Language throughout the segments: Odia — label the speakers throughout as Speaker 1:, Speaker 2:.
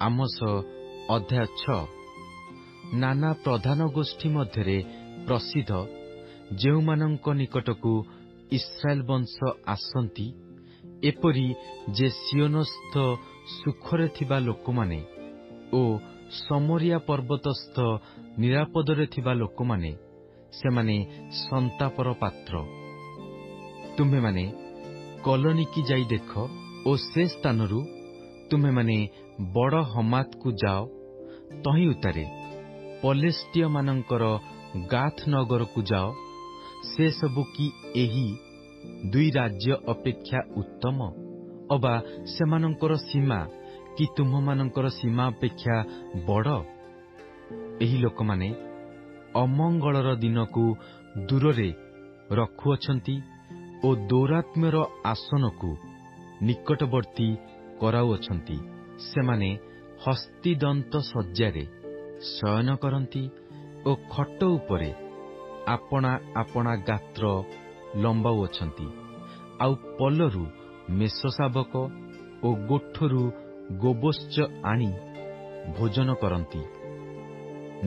Speaker 1: ଆମୋସ ଅଧ୍ୟାୟ 6। ନାନା ପ୍ରଧାନ ଗୋଷ୍ଠୀ ମଧ୍ୟରେ ପ୍ରସିଦ୍ଧ ଯେଉଁମାନଙ୍କ ନିକଟକୁ ଇସ୍ରାଏଲ ବଂଶ ଆସନ୍ତି, ଏପରି ଯେ ସିଓନସ୍ଥ ସୁଖରେ ଥିବା ଲୋକମାନେ ଓ ସମରିଆ ପର୍ବତସ୍ଥ ନିରାପଦରେ ଥିବା ଲୋକମାନେ, ସେମାନେ ସନ୍ତାପର ପାତ୍ର। ତୁମ୍ଭେମାନେ କଲୋନିକି ଯାଇ ଦେଖ ଓ ସେ ସ୍ଥାନରୁ ତୁମେମାନେ ବଡ଼ ହମାତକୁ ଯାଅ। ତହିଁ ଉତ୍ତାରେ ପଲେଷ୍ଟିୟମାନଙ୍କର ଗାଥ ନଗରକୁ ଯାଅ। ସେ ସବୁ କି ଏହି ଦୁଇ ରାଜ୍ୟ ଅପେକ୍ଷା ଉତ୍ତମ? ଅବା ସେମାନଙ୍କର ସୀମା କି ତୁମ୍ଭମାନଙ୍କର ସୀମା ଅପେକ୍ଷା ବଡ଼? ଏହି ଲୋକମାନେ ଅମଙ୍ଗଳର ଦିନକୁ ଦୂରରେ ରଖୁଅଛନ୍ତି ଓ ଦୌରାତ୍ମ୍ୟର ଆସନକୁ ନିକଟବର୍ତ୍ତୀ କରାଉଅଛନ୍ତି। ସେମାନେ ହସ୍ତିଦନ୍ତ ଶଯ୍ୟାରେ ଶୟନ କରନ୍ତି ଓ ଖଟ ଉପରେ ଆପଣା ଆପଣା ଗାତ୍ର ଲମ୍ବାଉଅଛନ୍ତି। ଆଉ ପଲରୁ ମେଷଶାବକ ଓ ଗୋଠରୁ ଗୋବୋଶ୍ଚ ଆଣି ଭୋଜନ କରନ୍ତି।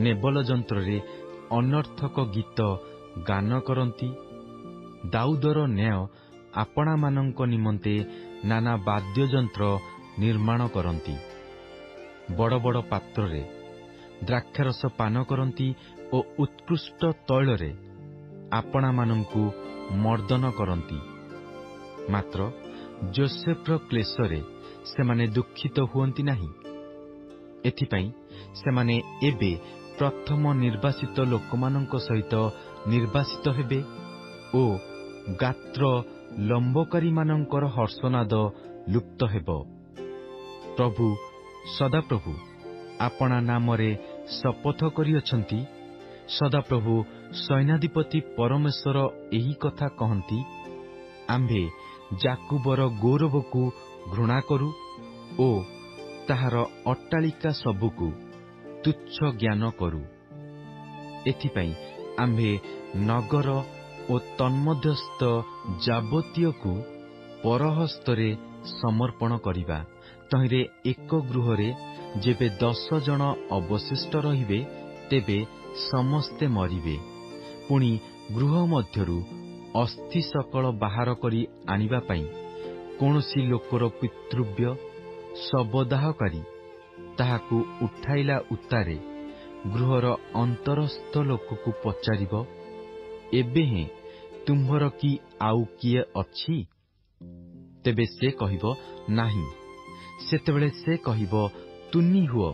Speaker 1: ନେବଲ ଯନ୍ତ୍ରରେ ଅନର୍ଥକ ଗୀତ ଗାନ କରନ୍ତି। ଦାଉଦର ନ୍ୟାୟ ଆପଣାମାନଙ୍କ ନିମନ୍ତେ ନାନା ବାଦ୍ୟଯନ୍ତ୍ର ନିର୍ମାଣ କରନ୍ତି। ବଡ଼ ବଡ଼ ପାତ୍ରରେ ଦ୍ରାକ୍ଷାରସ ପାନ କରନ୍ତି ଓ ଉତ୍କୃଷ୍ଟ ତୈଳରେ ଆପଣାମାନଙ୍କୁ ମର୍ଦ୍ଦନ କରନ୍ତି। ମାତ୍ର ଯୋସେଫର କ୍ଲେଶରେ ସେମାନେ ଦୁଃଖିତ ହୁଅନ୍ତି ନାହିଁ। ଏଥିପାଇଁ ସେମାନେ ଏବେ ପ୍ରଥମ ନିର୍ବାସିତ ଲୋକମାନଙ୍କ ସହିତ ନିର୍ବାସିତ ହେବେ ଓ ଗାତ୍ର ଲମ୍ବକାରୀମାନଙ୍କର ହର୍ଷନାଦ ଲୁପ୍ତ ହେବ। ପ୍ରଭୁ ସଦାପ୍ରଭୁ ଆପଣା ନାମରେ ଶପଥ କରିଅଛନ୍ତି, ସଦାପ୍ରଭୁ ସୈନ୍ୟାଧିପତି ପରମେଶ୍ୱର ଏହି କଥା କହନ୍ତି, ଆମ୍ଭେ ଯାକୁବର ଗୌରବକୁ ଘୃଣା କରୁ ଓ ତାହାର ଅଟ୍ଟାଳିକା ସବୁକୁ ତୁଚ୍ଛ ଜ୍ଞାନ କରୁ। ଏଥିପାଇଁ ଆମ୍ଭେ ନଗର ଓ ତନ୍ମଧ୍ୟସ୍ଥ ଯାବତୀୟକୁ ପରହସ୍ତରେ ସମର୍ପଣ କରିବା। ତହିଁରେ ଏକ ଗୃହରେ ଯେବେ 10 ଜଣ ଅବଶିଷ୍ଟ ରହିବେ, ତେବେ ସମସ୍ତେ ମରିବେ। ପୁଣି ଗୃହ ମଧ୍ୟରୁ ଅସ୍ଥି ସକଳ ବାହାର କରି ଆଣିବା ପାଇଁ କୌଣସି ଲୋକର ପିତୃବ୍ୟ ଶବଦାହକାରୀ ତାହାକୁ ଉଠାଇଲା ଉତ୍ତାରେ ଗୃହର ଅନ୍ତରସ୍ଥ ଲୋକକୁ ପଚାରିବ, ଏବେ ହେଁ ତୁମ୍ଭର କି ଆଉ କିଏ ଅଛି? ତେବେ ସେ କହିବ, ନାହିଁ। ସେତେବେଳେ ସେ କହିବ, ତୁନି ହୁଅ,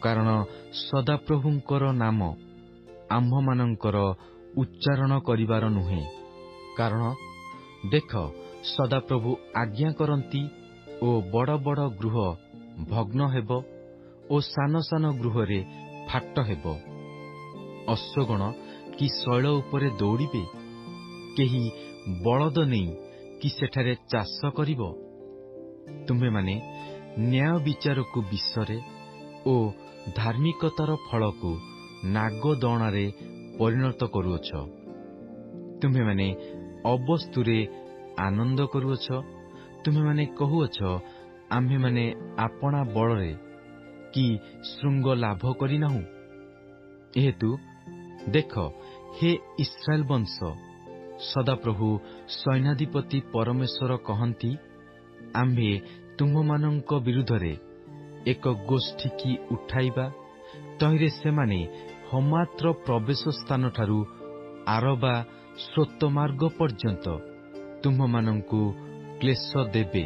Speaker 1: କାରଣ ସଦାପ୍ରଭୁଙ୍କର ନାମ ଆମ୍ଭମାନଙ୍କର ଉଚ୍ଚାରଣ କରିବାର ନୁହେଁ। କାରଣ ଦେଖ, ସଦାପ୍ରଭୁ ଆଜ୍ଞା କରନ୍ତି ଓ ବଡ଼ ବଡ଼ ଗୃହ ଭଗ୍ନ ହେବ ଓ ସାନ ସାନ ଗୃହରେ ଫାଟ ହେବ। ଅଶ୍ୱଗଣ କି ଶୈଳ ଉପରେ ଦୌଡ଼ିବେ? କେହି ବଳଦ ନେଇ କି ସେଠାରେ ଚାଷ କରିବ? ତୁମ୍ଭେମାନେ ନ୍ୟାୟ ବିଚାରକୁ ବିଷରେ ଓ ଧାର୍ମିକତାର ଫଳକୁ ନାଗଦଣାରେ ପରିଣତ କରୁଅଛ। ତୁମ୍ଭେମାନେ ଅବସ୍ତୁରେ ଆନନ୍ଦ କରୁଅଛ। ତୁମ୍ଭେମାନେ କହୁଅଛ, ଆମ୍ଭେମାନେ ଆପଣା ବଳରେ କି ଶୃଙ୍ଗ ଲାଭ କରିନାହୁଁ। ଏହେତୁ ଦେଖ, ହେ ଇସ୍ରାଏଲ ବଂଶ, ସଦାପ୍ରଭୁ ସୈନ୍ୟାଧିପତି ପରମେଶ୍ୱର କହନ୍ତି, ଆମ୍ଭେ ତୁମ୍ଭମାନଙ୍କ ବିରୁଦ୍ଧରେ ଏକ ଗୋଷ୍ଠୀ କି ଉଠାଇବା। ତହିଁରେ ସେମାନେ ହମାତ୍ର ପ୍ରବେଶ ସ୍ଥାନଠାରୁ ଆରବା ସ୍ରୋତମାର୍ଗ ପର୍ଯ୍ୟନ୍ତ ତୁମ୍ଭମାନଙ୍କୁ କ୍ଲେଶ ଦେବେ।